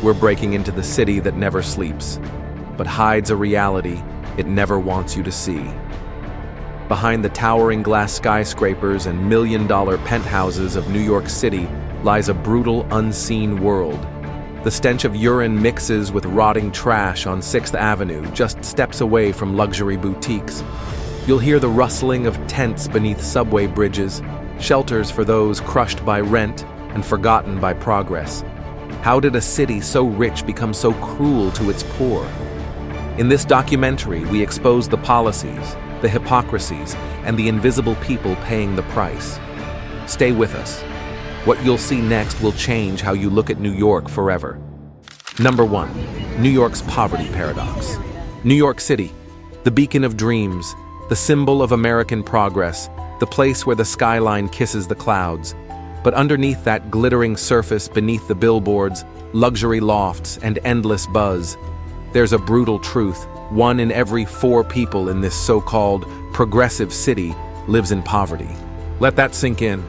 we're breaking into the city that never sleeps, but hides a reality it never wants you to see. Behind the towering glass skyscrapers and million-dollar penthouses of New York City lies a brutal, unseen world. The stench of urine mixes with rotting trash on 6th Avenue, just steps away from luxury boutiques. You'll hear the rustling of tents beneath subway bridges, shelters for those crushed by rent and forgotten by progress. How did a city so rich become so cruel to its poor? In this documentary, we expose the policies, the hypocrisies, and the invisible people paying the price. Stay with us. What you'll see next will change how you look at New York forever. Number 1. New York's poverty paradox. New York City, the beacon of dreams, the symbol of American progress, the place where the skyline kisses the clouds. But underneath that glittering surface, beneath the billboards, luxury lofts, and endless buzz, there's a brutal truth. 1 in every 4 people in this so-called progressive city lives in poverty. Let that sink in.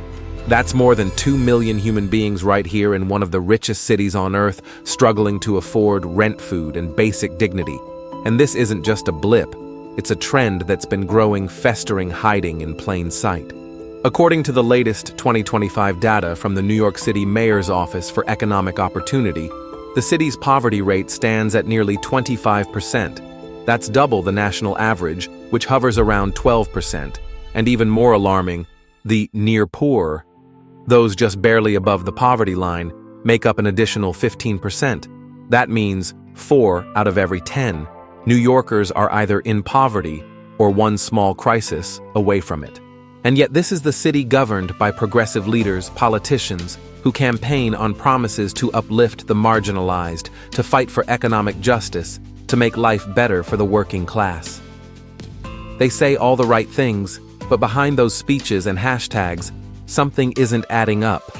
That's more than 2 million human beings right here in one of the richest cities on earth, struggling to afford rent, food, and basic dignity. And this isn't just a blip. It's a trend that's been growing, festering, hiding in plain sight. According to the latest 2025 data from the New York City Mayor's Office for Economic Opportunity, the city's poverty rate stands at nearly 25%. That's double the national average, which hovers around 12%. And even more alarming, the near poor, those just barely above the poverty line, make up an additional 15%. That means 4 out of every 10 New Yorkers are either in poverty or one small crisis away from it. And yet this is the city governed by progressive leaders, politicians, who campaign on promises to uplift the marginalized, to fight for economic justice, to make life better for the working class. They say all the right things, but behind those speeches and hashtags, something isn't adding up.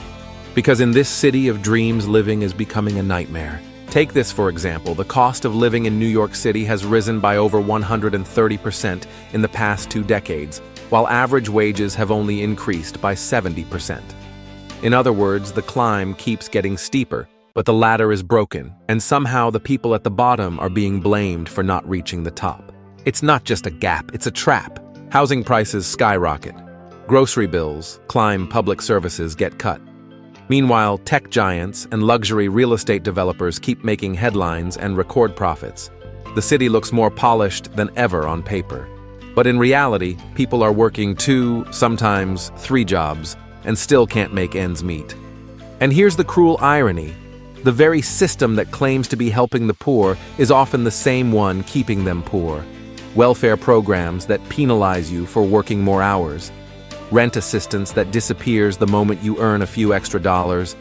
Because in this city of dreams, living is becoming a nightmare. Take this for example, the cost of living in New York City has risen by over 130% in the past 2 decades, while average wages have only increased by 70%. In other words, the climb keeps getting steeper, but the ladder is broken, and somehow the people at the bottom are being blamed for not reaching the top. It's not just a gap, it's a trap. Housing prices skyrocket. Grocery bills climb, public services get cut. Meanwhile, tech giants and luxury real estate developers keep making headlines and record profits. The city looks more polished than ever on paper. But in reality, people are working 2, sometimes 3 jobs, and still can't make ends meet. And here's the cruel irony. The very system that claims to be helping the poor is often the same one keeping them poor. Welfare programs that penalize you for working more hours. Rent assistance that disappears the moment you earn a few extra dollars.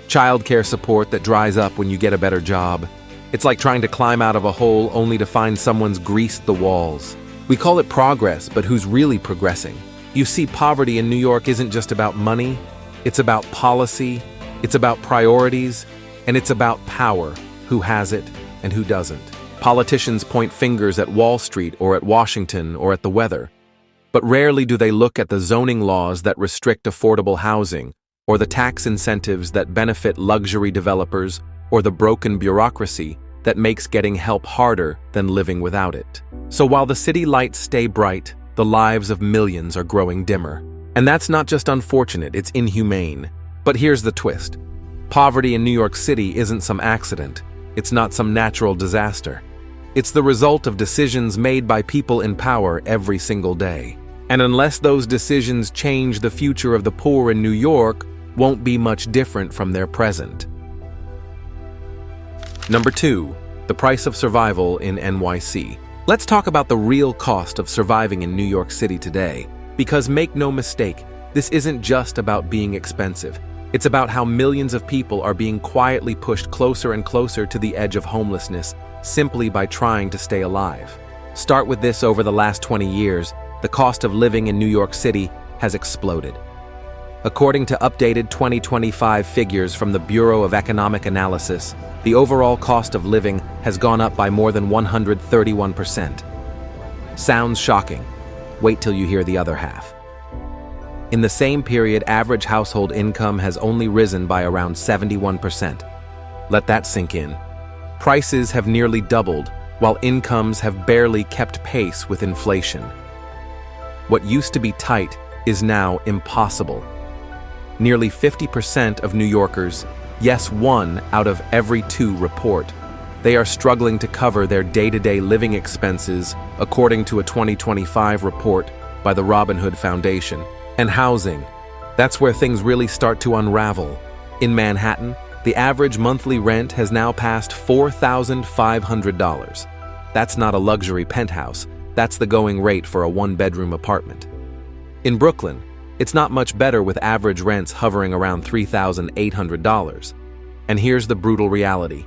Childcare support that dries up when you get a better job. It's like trying to climb out of a hole only to find someone's greased the walls. We call it progress, but who's really progressing? You see, poverty in New York isn't just about money. It's about policy. It's about priorities. And it's about power. Who has it and who doesn't. Politicians point fingers at Wall Street or at Washington or at the weather. But rarely do they look at the zoning laws that restrict affordable housing, or the tax incentives that benefit luxury developers, or the broken bureaucracy that makes getting help harder than living without it. So while the city lights stay bright, the lives of millions are growing dimmer. And that's not just unfortunate, it's inhumane. But here's the twist. Poverty in New York City isn't some accident. It's not some natural disaster. It's the result of decisions made by people in power every single day. And unless those decisions change, the future of the poor in New York won't be much different from their present. Number 2, the price of survival in NYC. Let's talk about the real cost of surviving in New York City today. Because make no mistake, this isn't just about being expensive. It's about how millions of people are being quietly pushed closer and closer to the edge of homelessness simply by trying to stay alive. Start with this: over the last 20 years, the cost of living in New York City has exploded. According to updated 2025 figures from the Bureau of Economic Analysis, the overall cost of living has gone up by more than 131%. Sounds shocking. Wait till you hear the other half. In the same period, average household income has only risen by around 71%. Let that sink in. Prices have nearly doubled, while incomes have barely kept pace with inflation. What used to be tight is now impossible. Nearly 50% of New Yorkers, yes, 1 out of every 2 report, they are struggling to cover their day-to-day living expenses, according to a 2025 report by the Robin Hood Foundation. And housing, that's where things really start to unravel. In Manhattan, the average monthly rent has now passed $4,500. That's not a luxury penthouse, that's the going rate for a 1-bedroom apartment. In Brooklyn, it's not much better, with average rents hovering around $3,800. And here's the brutal reality.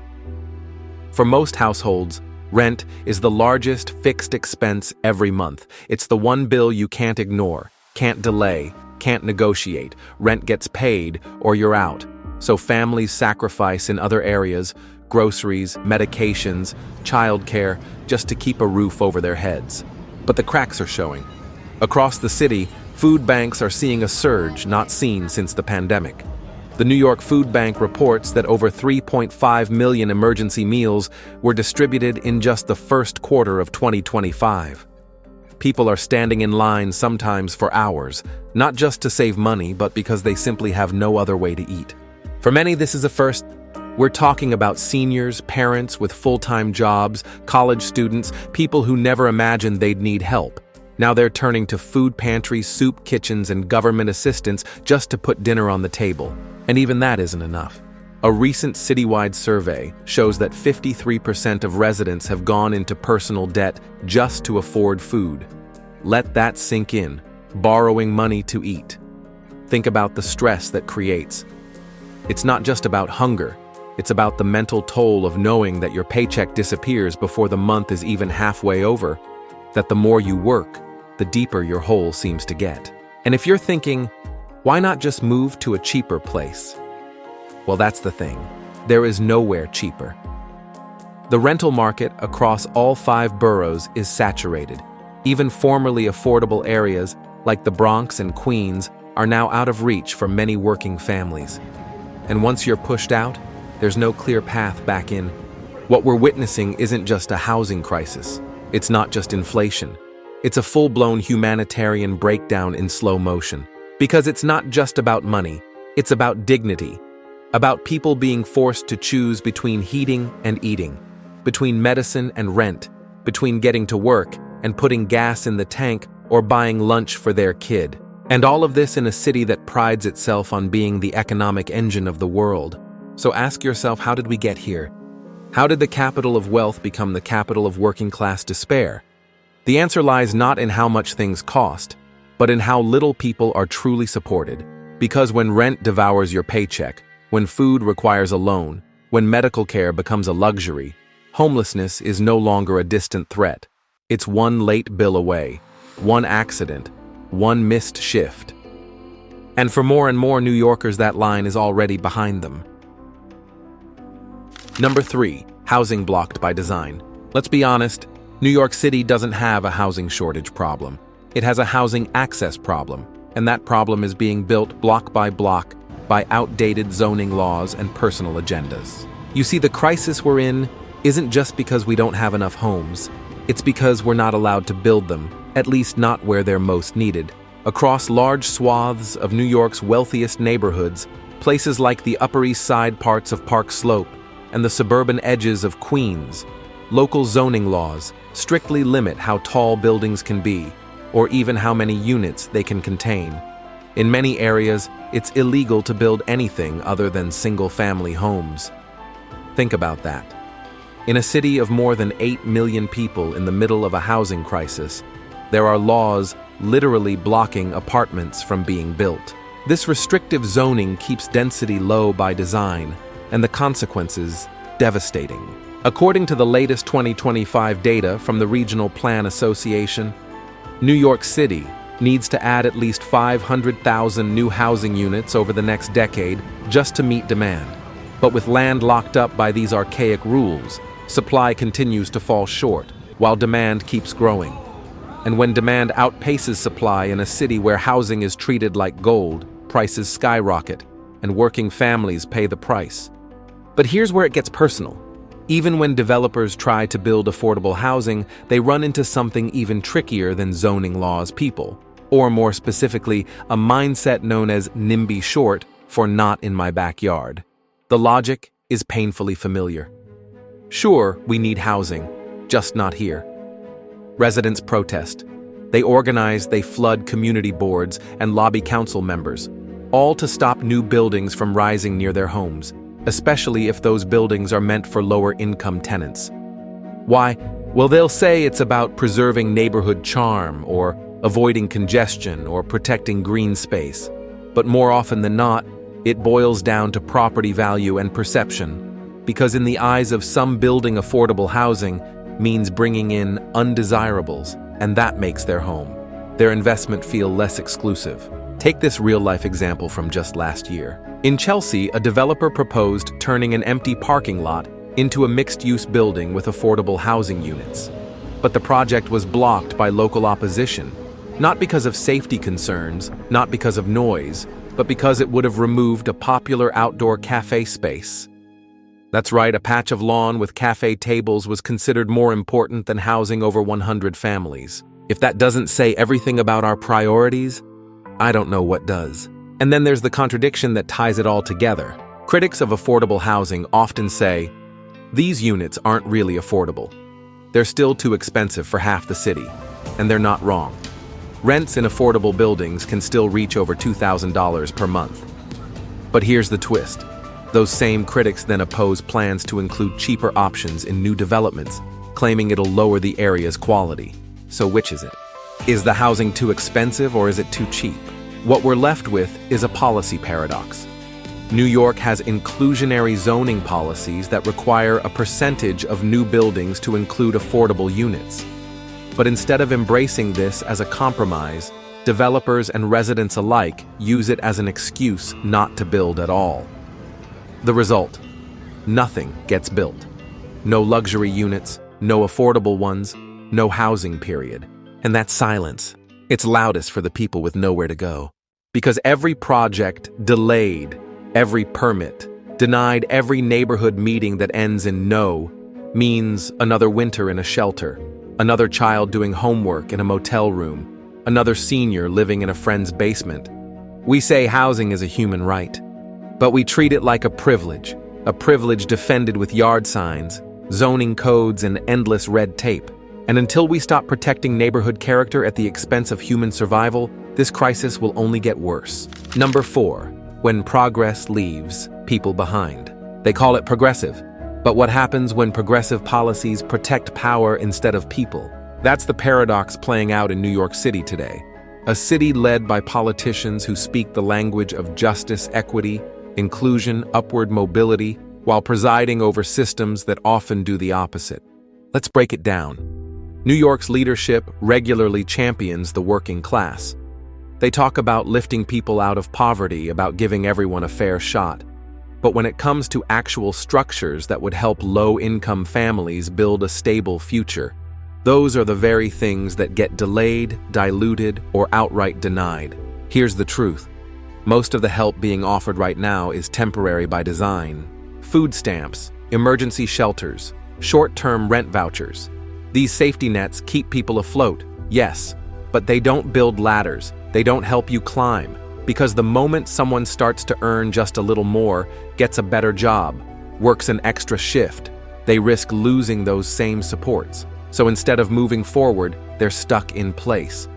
For most households, rent is the largest fixed expense every month. It's the one bill you can't ignore, can't delay, can't negotiate. Rent gets paid or you're out. So families sacrifice in other areas, groceries, medications, childcare, just to keep a roof over their heads. But the cracks are showing. Across the city, food banks are seeing a surge not seen since the pandemic. The New York Food Bank reports that over 3.5 million emergency meals were distributed in just the first quarter of 2025. People are standing in line sometimes for hours, not just to save money, but because they simply have no other way to eat. For many, this is a first. We're talking about seniors, parents with full-time jobs, college students, people who never imagined they'd need help. Now they're turning to food pantries, soup kitchens, and government assistance just to put dinner on the table. And even that isn't enough. A recent citywide survey shows that 53% of residents have gone into personal debt just to afford food. Let that sink in. Borrowing money to eat. Think about the stress that creates. It's not just about hunger. It's about the mental toll of knowing that your paycheck disappears before the month is even halfway over, that the more you work, the deeper your hole seems to get. And if you're thinking, why not just move to a cheaper place? Well, that's the thing. There is nowhere cheaper. The rental market across all 5 boroughs is saturated. Even formerly affordable areas like the Bronx and Queens are now out of reach for many working families. And once you're pushed out, there's no clear path back in. What we're witnessing isn't just a housing crisis. It's not just inflation. It's a full-blown humanitarian breakdown in slow motion. Because it's not just about money, it's about dignity, about people being forced to choose between heating and eating, between medicine and rent, between getting to work and putting gas in the tank or buying lunch for their kid. And all of this in a city that prides itself on being the economic engine of the world. So ask yourself, how did we get here? How did the capital of wealth become the capital of working-class despair? The answer lies not in how much things cost, but in how little people are truly supported. Because when rent devours your paycheck, when food requires a loan, when medical care becomes a luxury, homelessness is no longer a distant threat. It's one late bill away, one accident, one missed shift. And for more and more New Yorkers, that line is already behind them. Number 3, housing blocked by design. Let's be honest, New York City doesn't have a housing shortage problem. It has a housing access problem, and that problem is being built block by block by outdated zoning laws and personal agendas. You see, the crisis we're in isn't just because we don't have enough homes. It's because we're not allowed to build them, at least not where they're most needed. Across large swaths of New York's wealthiest neighborhoods, places like the Upper East Side parts of Park Slope and the suburban edges of Queens, local zoning laws strictly limit how tall buildings can be, or even how many units they can contain. In many areas, it's illegal to build anything other than single-family homes. Think about that. In a city of more than 8 million people in the middle of a housing crisis, there are laws literally blocking apartments from being built. This restrictive zoning keeps density low by design, and the consequences devastating. According to the latest 2025 data from the Regional Plan Association, New York City needs to add at least 500,000 new housing units over the next decade just to meet demand. But with land locked up by these archaic rules, supply continues to fall short, while demand keeps growing. And when demand outpaces supply in a city where housing is treated like gold, prices skyrocket, and working families pay the price. But here's where it gets personal. Even when developers try to build affordable housing, they run into something even trickier than zoning laws people, or more specifically, a mindset known as NIMBY short for not in my backyard. The logic is painfully familiar. Sure, we need housing, just not here. Residents protest. They organize, they flood community boards and lobby council members, all to stop new buildings from rising near their homes, especially if those buildings are meant for lower-income tenants. Why? Well, they'll say it's about preserving neighborhood charm or avoiding congestion or protecting green space. But more often than not, it boils down to property value and perception, because in the eyes of some, building affordable housing means bringing in undesirables, and that makes their home, their investment, feel less exclusive. Take this real-life example from just last year. In Chelsea, a developer proposed turning an empty parking lot into a mixed-use building with affordable housing units. But the project was blocked by local opposition, not because of safety concerns, not because of noise, but because it would have removed a popular outdoor cafe space. That's right, a patch of lawn with cafe tables was considered more important than housing over 100 families. If that doesn't say everything about our priorities, I don't know what does. And then there's the contradiction that ties it all together. Critics of affordable housing often say, these units aren't really affordable. They're still too expensive for half the city. And they're not wrong. Rents in affordable buildings can still reach over $2,000 per month. But here's the twist. Those same critics then oppose plans to include cheaper options in new developments, claiming it'll lower the area's quality. So which is it? Is the housing too expensive or is it too cheap? What we're left with is a policy paradox. New York has inclusionary zoning policies that require a percentage of new buildings to include affordable units. But instead of embracing this as a compromise, developers and residents alike use it as an excuse not to build at all. The result: nothing gets built. No luxury units, no affordable ones, no housing, period. And that silence, it's loudest for the people with nowhere to go. Because every project delayed, every permit denied, every neighborhood meeting that ends in no means another winter in a shelter, another child doing homework in a motel room, another senior living in a friend's basement. We say housing is a human right, but we treat it like a privilege defended with yard signs, zoning codes, and endless red tape. And until we stop protecting neighborhood character at the expense of human survival, this crisis will only get worse. Number 4, when progress leaves people behind. They call it progressive. But what happens when progressive policies protect power instead of people? That's the paradox playing out in New York City today. A city led by politicians who speak the language of justice, equity, inclusion, upward mobility, while presiding over systems that often do the opposite. Let's break it down. New York's leadership regularly champions the working class. They talk about lifting people out of poverty, about giving everyone a fair shot. But when it comes to actual structures that would help low-income families build a stable future, those are the very things that get delayed, diluted, or outright denied. Here's the truth. Most of the help being offered right now is temporary by design. Food stamps, emergency shelters, short-term rent vouchers. These safety nets keep people afloat, yes, but they don't build ladders. They don't help you climb. Because the moment someone starts to earn just a little more, gets a better job, works an extra shift, they risk losing those same supports. So instead of moving forward, they're stuck in place,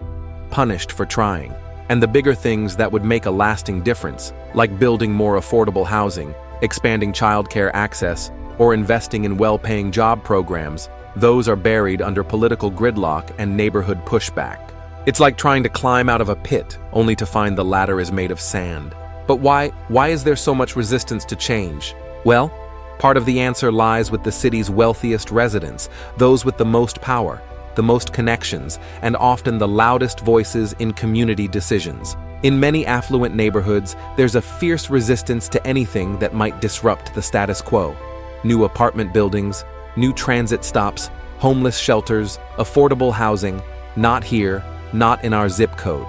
punished for trying. And the bigger things that would make a lasting difference, like building more affordable housing, expanding childcare access, or investing in well-paying job programs, those are buried under political gridlock and neighborhood pushback. It's like trying to climb out of a pit, only to find the ladder is made of sand. But why is there so much resistance to change? Well, part of the answer lies with the city's wealthiest residents, those with the most power, the most connections, and often the loudest voices in community decisions. In many affluent neighborhoods, there's a fierce resistance to anything that might disrupt the status quo. New apartment buildings, new transit stops, homeless shelters, affordable housing, not here, not in our zip code.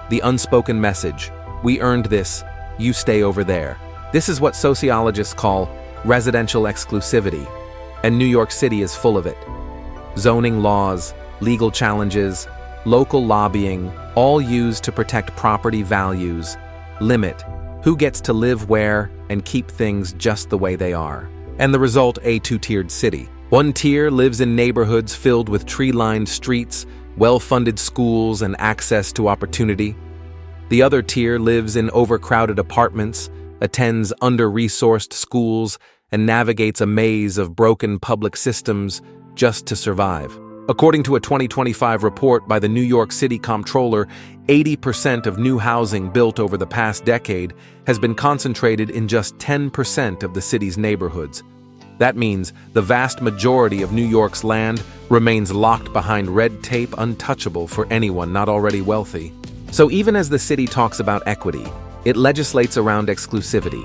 The unspoken message, we earned this, you stay over there. This is what sociologists call residential exclusivity. and New York City is full of it. Zoning laws, legal challenges, local lobbying, all used to protect property values, limit who gets to live where, and keep things just the way they are. And the result, a two-tiered city. One tier lives in neighborhoods filled with tree-lined streets, well-funded schools, and access to opportunity. The other tier lives in overcrowded apartments, attends under-resourced schools, and navigates a maze of broken public systems just to survive. According to a 2025 report by the New York City Comptroller, 80% of new housing built over the past decade has been concentrated in just 10% of the city's neighborhoods. That means the vast majority of New York's land remains locked behind red tape, untouchable for anyone not already wealthy. So even as the city talks about equity, it legislates around exclusivity.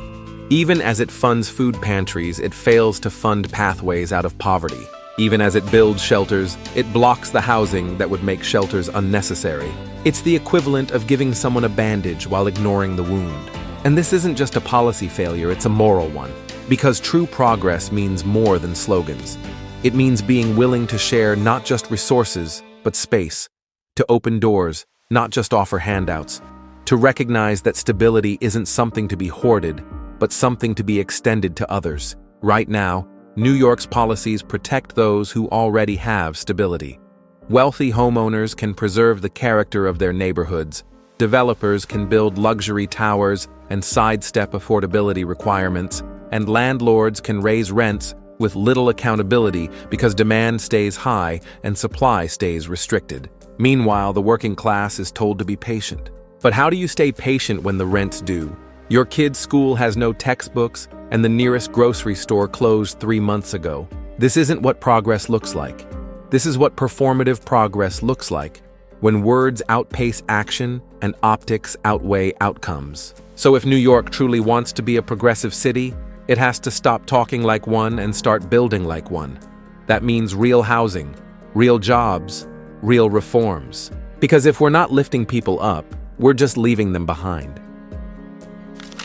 Even as it funds food pantries, it fails to fund pathways out of poverty. Even as it builds shelters, it blocks the housing that would make shelters unnecessary. It's the equivalent of giving someone a bandage while ignoring the wound. And this isn't just a policy failure, it's a moral one. Because true progress means more than slogans. It means being willing to share not just resources, but space. To open doors, not just offer handouts. To recognize that stability isn't something to be hoarded, but something to be extended to others. Right now, New York's policies protect those who already have stability. Wealthy homeowners can preserve the character of their neighborhoods. Developers can build luxury towers and sidestep affordability requirements, and landlords can raise rents with little accountability because demand stays high and supply stays restricted. Meanwhile, the working class is told to be patient. But how do you stay patient when the rent's due? Your kid's school has no textbooks, and the nearest grocery store closed 3 months ago. This isn't what progress looks like. This is what performative progress looks like, when words outpace action and optics outweigh outcomes. So if New York truly wants to be a progressive city, it has to stop talking like one and start building like one. That means real housing, real jobs, real reforms. Because if we're not lifting people up, we're just leaving them behind.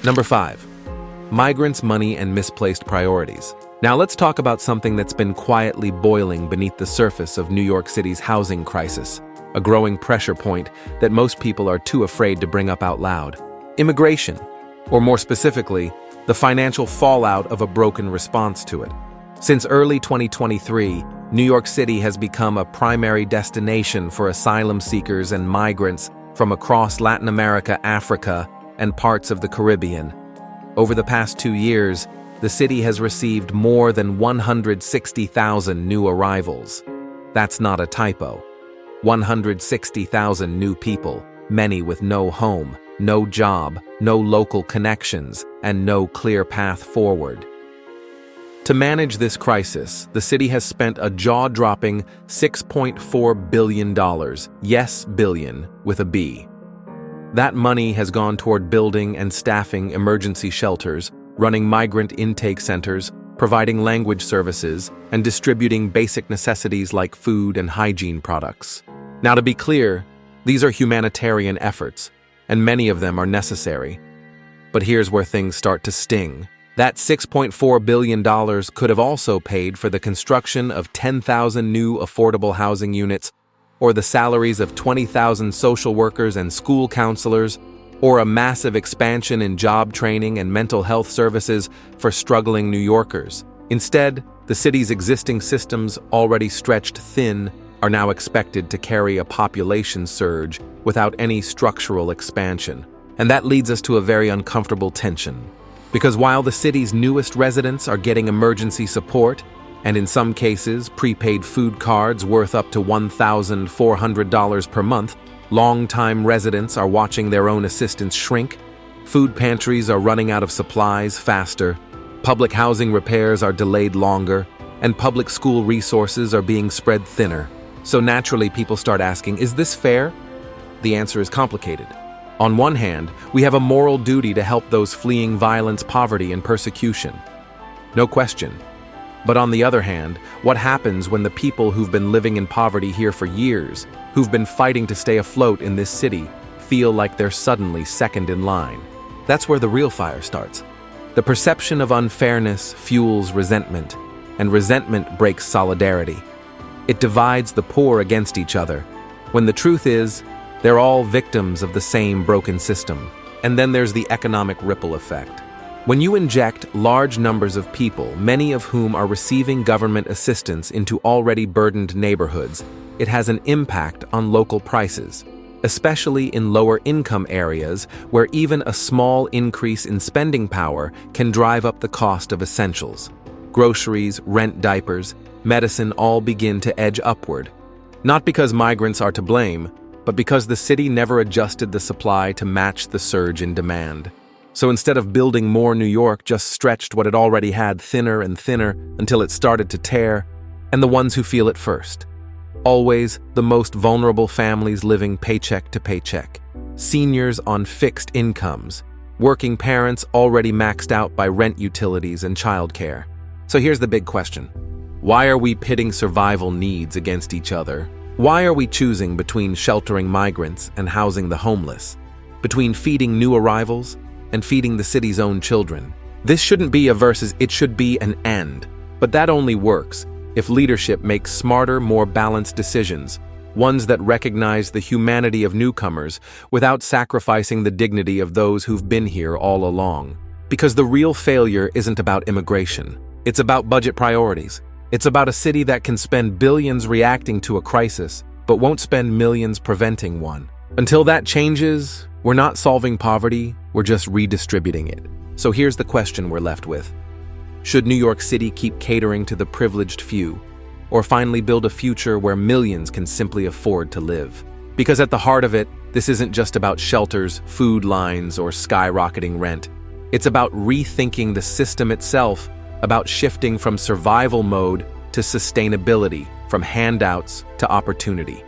Number 5. Migrants, money, and misplaced priorities. Now let's talk about something that's been quietly boiling beneath the surface of New York City's housing crisis, a growing pressure point that most people are too afraid to bring up out loud. Immigration, or more specifically, the financial fallout of a broken response to it. Since early 2023, New York City has become a primary destination for asylum seekers and migrants from across Latin America, Africa, and parts of the Caribbean. Over the past 2 years, the city has received more than 160,000 new arrivals. That's not a typo. 160,000 new people, many with no home, no job, no local connections, and no clear path forward. To manage this crisis, the city has spent a jaw-dropping $6.4 billion, yes, billion, with a B. That money has gone toward building and staffing emergency shelters, running migrant intake centers, providing language services, and distributing basic necessities like food and hygiene products. Now, to be clear, these are humanitarian efforts, and many of them are necessary. But here's where things start to sting. That $6.4 billion could have also paid for the construction of 10,000 new affordable housing units, or the salaries of 20,000 social workers and school counselors, or a massive expansion in job training and mental health services for struggling New Yorkers. Instead, the city's existing systems, already stretched thin, are now expected to carry a population surge without any structural expansion. And that leads us to a very uncomfortable tension. Because while the city's newest residents are getting emergency support, and in some cases prepaid food cards worth up to $1,400 per month, long-time residents are watching their own assistance shrink, food pantries are running out of supplies faster, public housing repairs are delayed longer, and public school resources are being spread thinner. So naturally, people start asking, is this fair? The answer is complicated. On one hand, we have a moral duty to help those fleeing violence, poverty, and persecution. No question. But on the other hand, what happens when the people who've been living in poverty here for years, who've been fighting to stay afloat in this city, feel like they're suddenly second in line? That's where the real fire starts. The perception of unfairness fuels resentment, and resentment breaks solidarity. It divides the poor against each other, when the truth is, they're all victims of the same broken system. And then there's the economic ripple effect. When you inject large numbers of people, many of whom are receiving government assistance, into already burdened neighborhoods, it has an impact on local prices, especially in lower-income areas where even a small increase in spending power can drive up the cost of essentials. Groceries, rent, diapers, medicine all begin to edge upward. Not because migrants are to blame, but because the city never adjusted the supply to match the surge in demand. So instead of building more, New York just stretched what it already had thinner and thinner until it started to tear, and the ones who feel it first. Always the most vulnerable families living paycheck to paycheck, seniors on fixed incomes, working parents already maxed out by rent, utilities, and childcare. So here's the big question. Why are we pitting survival needs against each other? Why are we choosing between sheltering migrants and housing the homeless? Between feeding new arrivals and feeding the city's own children? This shouldn't be a versus, it should be an and. But that only works if leadership makes smarter, more balanced decisions, ones that recognize the humanity of newcomers without sacrificing the dignity of those who've been here all along. Because the real failure isn't about immigration. It's about budget priorities. It's about a city that can spend billions reacting to a crisis, but won't spend millions preventing one. Until that changes, we're not solving poverty, we're just redistributing it. So here's the question we're left with. Should New York City keep catering to the privileged few, or finally build a future where millions can simply afford to live? Because at the heart of it, this isn't just about shelters, food lines, or skyrocketing rent. It's about rethinking the system itself, about shifting from survival mode to sustainability, from handouts to opportunity.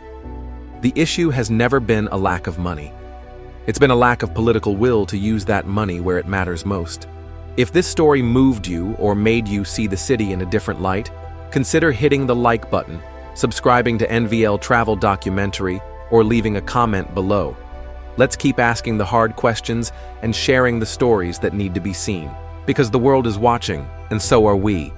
The issue has never been a lack of money. It's been a lack of political will to use that money where it matters most. If this story moved you or made you see the city in a different light, consider hitting the like button, subscribing to NVL Travel Documentary, or leaving a comment below. Let's keep asking the hard questions and sharing the stories that need to be seen. Because the world is watching, and so are we.